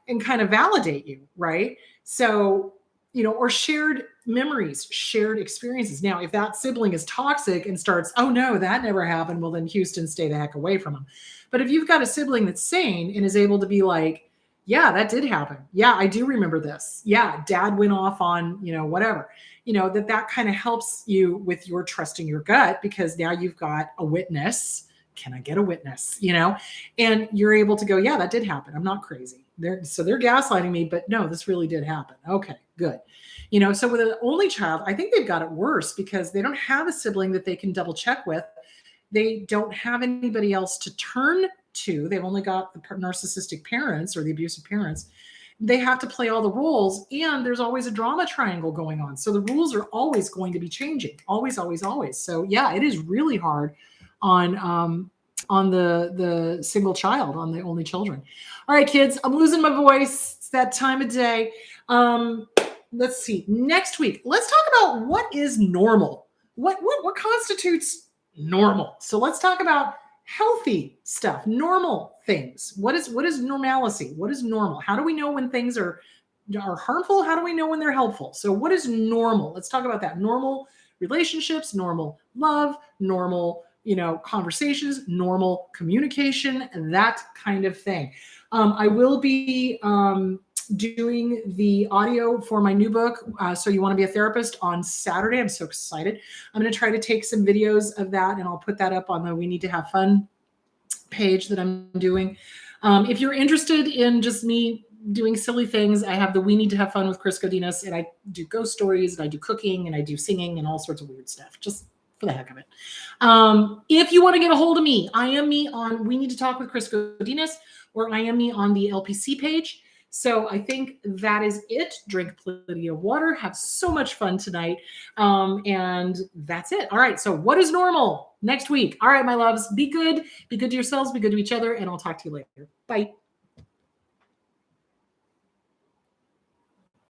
and kind of validate you, right? So, or shared memories, shared experiences. Now, if that sibling is toxic and starts, oh no, that never happened, well then Houston, stay the heck away from them. But if you've got a sibling that's sane and is able to be like, yeah, that did happen. Yeah, I do remember this. Yeah, dad went off on, whatever, that kind of helps you with your trusting your gut, because now you've got a witness. Can I get a witness? And you're able to go, yeah, that did happen. I'm not crazy. They're gaslighting me, but no, this really did happen. Okay, good. So with an only child, I think they've got it worse, because they don't have a sibling that they can double check with. They don't have anybody else to turn to. They've only got the narcissistic parents or the abusive parents. They have to play all the roles, and there's always a drama triangle going on. So the rules are always going to be changing. Always, always, always. So yeah, it is really hard on the single child, on the only children. All right, kids, I'm losing my voice. It's that time of day. Let's see. Next week, let's talk about what is normal. What constitutes normal? So let's talk about healthy stuff, normal things. What is normalcy? What is normal? How do we know when things are harmful? How do we know when they're helpful? So what is normal? Let's talk about that. Normal relationships, normal love, normal, conversations, normal communication, that kind of thing. I will be doing the audio for my new book, So You Want to Be a Therapist, on Saturday. I'm so excited. I'm going to try to take some videos of that, and I'll put that up on the We Need to Have Fun page that I'm doing. If you're interested in just me doing silly things, I have the We Need to Have Fun with Chris Godinez, and I do ghost stories, and I do cooking, and I do singing, and all sorts of weird stuff. Just for the heck of it. If you want to get a hold of me, I am me on We Need to Talk with Chris Godinez, or I am me on the LPC page. So I think that is it. Drink plenty of water. Have so much fun tonight. And that's it. All right. So what is normal next week? All right, my loves, be good. Be good to yourselves. Be good to each other. And I'll talk to you later. Bye.